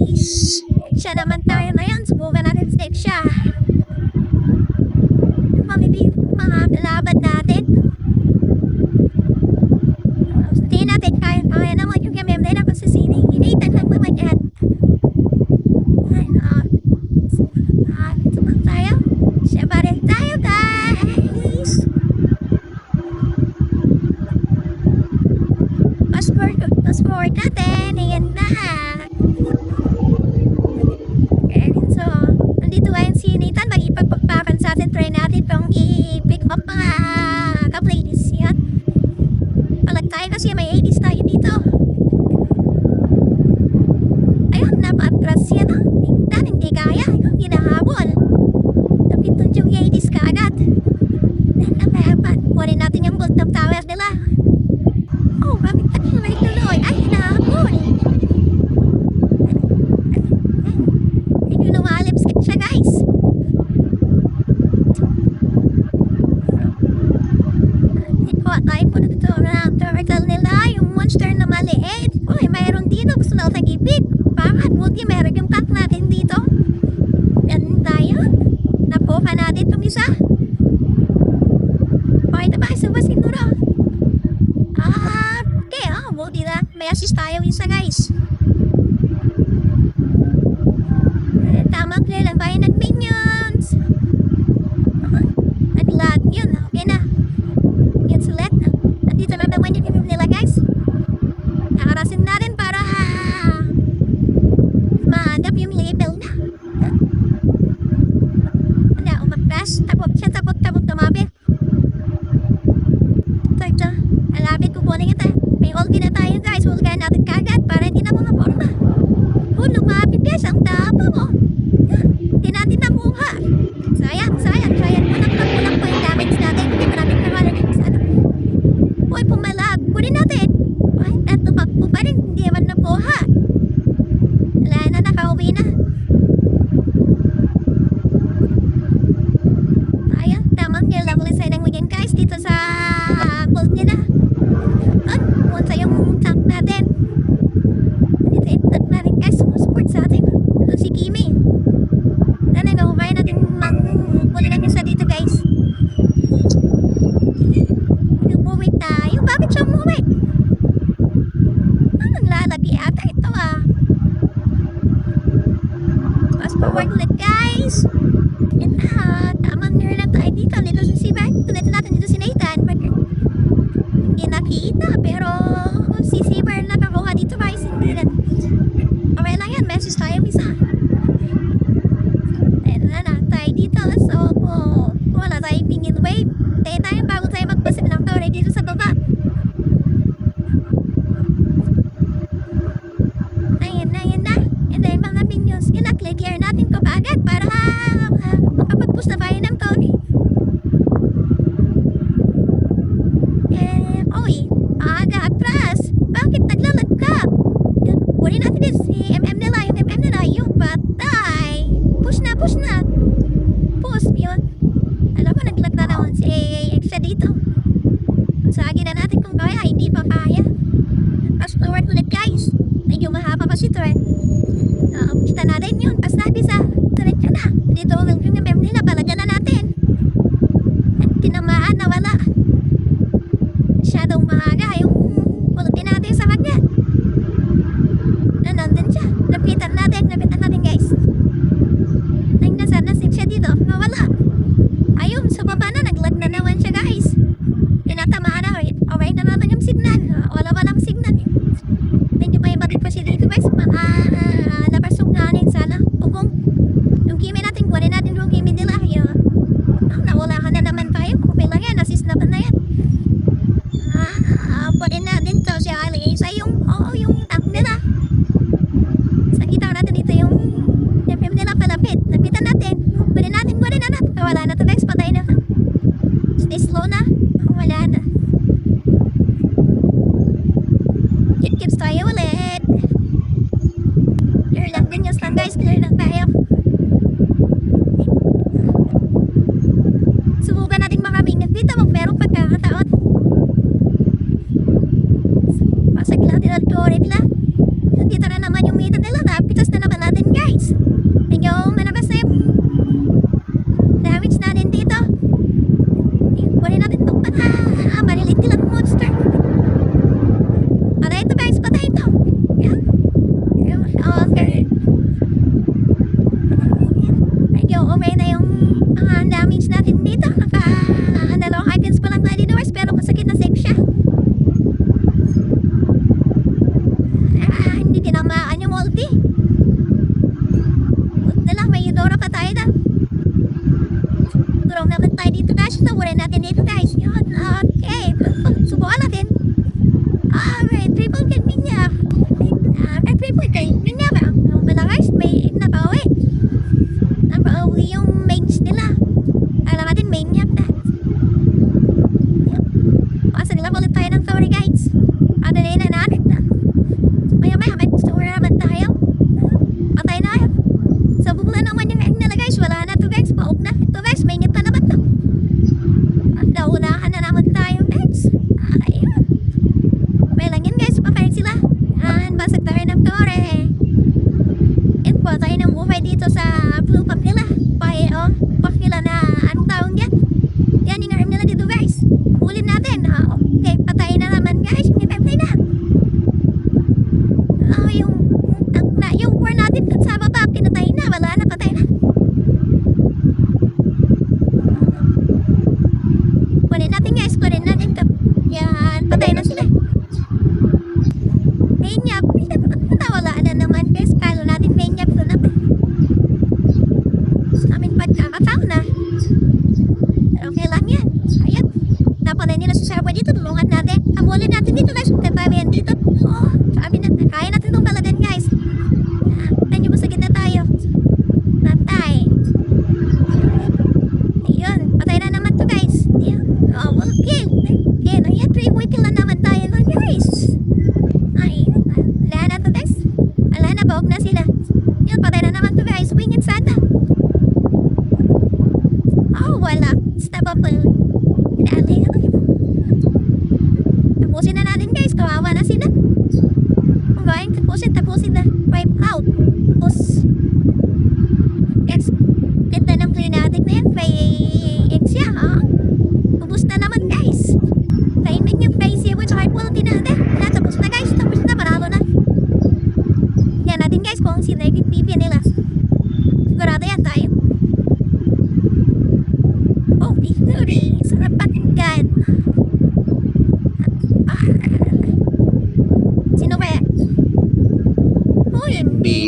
guys. Siya naman tayo ngayon. Subukan natin step siya. Maybe mga kalaban natin. Hindi natin kaya naman yung MMD na pasasini. Initan lang naman yan. Tumang tayo. Siya pa rin tayo guys. Passport natin. Ayan na. Okay, so nandito ngayon si Nathan. Mag-ipagpagpapan sa atin. Try natin pang i-pick up mga ka-playlist yan. Palag tayo kasi may 80s tayo dito. Ayun, napa-atras yan. Hindi kaya. Hindi nahabol. Napintun yung 80s ka agad. Namayapan. Kunin natin yung bolt of tower nila. Oh, bakit tayo may tuloy? Ay, nahabol. Hindi lumalip siya guys. Tayo po na dito na turtle nila. Yung monster na maliit. Uy, mayroon dito. Gusto na utang ibig. Bakit? Buti meron yung pack natin dito. Yan tayo. Nakuha natin itong isa. Okay na ba? Isa ba siguro? Okay. Buti lang. May assist tayo isa guys. Tama clear lang tayo ng minions. At lahat yun. Okay na. Yan sulit. Nandito na naman yung nila guys. Nakarasin natin para mahanap yung label na. Ano, umakras. Tapos tumabi. Ito. Alapit kukunin kita. May ulti na tayo guys. Hulgahan natin kagad para hindi na mga forma. Lumapit guys. Ang tapa mo. Hindi natin nakuha. Sayang. Kulang pa yung damage natin. Hindi pa natin naman sana. Uy, pumalab. Kunin natin. Uy, eto pa po pa rin. Hindi naman nakuha. Wala na, nakauwi na. Ayan, tamang niya level isa ng weekend guys. Dito sa bolt niya na. At, punta yung tank natin. Dito yung tank natin guys. Support sa atin. Si Kimi. Nakuha natin kunin natin sa dito guys. Umuwi tayo. Bakit siya umuwi? Ang lalagi ata ito Fast forward ulit guys. Yan na. Tamang nerd na tayo dito. Dito si Sivan. Tulit natin dito si Nathan. Hindi nakita. Pero si Sivan nakakuha dito guys. Hindi na. Okay lang yan. Message tayo isa. Dito, so wala tayong pingin wave. Tayo bago tayo magpasin ng tower dito sa baba. Ayan na. And then mga minions, clear natin ko agad para makapag-push na tayo ng tower. Aga atras. Bakit naglalag ka? Kunin natin din si MM nila. Yung patay. Push na. Yun. Alam mo, naglag na naman si Exa dito. Sagi na natin kung kaya, hindi pa kaya. Fast forward ulit guys. Medyo mahaba pa si Trent. Kita natin yun. Pas natin sa Trent ka na. Dito yung mem nila, balagan na natin. At tinamaan na wala. Masyadong mahaga yung pulutin natin sa kanya. Nandun siya. Lapitan natin guys. Nasip siya dito, nawala. Ayun, sa baba na, naglag na naman siya guys. Tinatamaan na, okay na naman yung signal. Wala pa lang signal. Medyo may batit pa siya dito guys. Napasok nanin sana. Yung war natin dun sa baba, pinatay na. Wala na, patay na. Kunin natin guys, kunin natin to. Yan, patay na sila. Benyap, nawala na naman guys. Kala natin benyap doon na. Amin pagkakataon na. Pero okay lang yan. Ayan. Napalay nila sa server dito. Tulungan natin. Amulin natin dito guys. Tatabi yan dito. Oh, sabi na. Kaya natin itong balagan guys. Tayo ba sa gitna tayo? Patay. Ayun. Patay na naman to guys. Ayan. Oh, well, kill. Ayan. Ayan. 3 kill na naman tayo nun guys. Ay. Wala na to guys. Wala na. Bawag na sila. Yun. Patay na naman to guys. Wingin sana. Oh, wala. Stoppable. Dali. Tapusin na natin guys. Kawawa na sila. Kung gawin, tapusin na. Wipe out. Tapos, yes. Ganda ng climatic na yan. May exya, ha? Ubus na naman guys. Timing yung face yung high quality natin. Tapos na guys. Tapos na. Panalo na. Yan natin guys kung sila yung PvP nila. Sigurado yan tayo. Oh, Fury. Sarap pakinggan. Sino ba yan? Uy,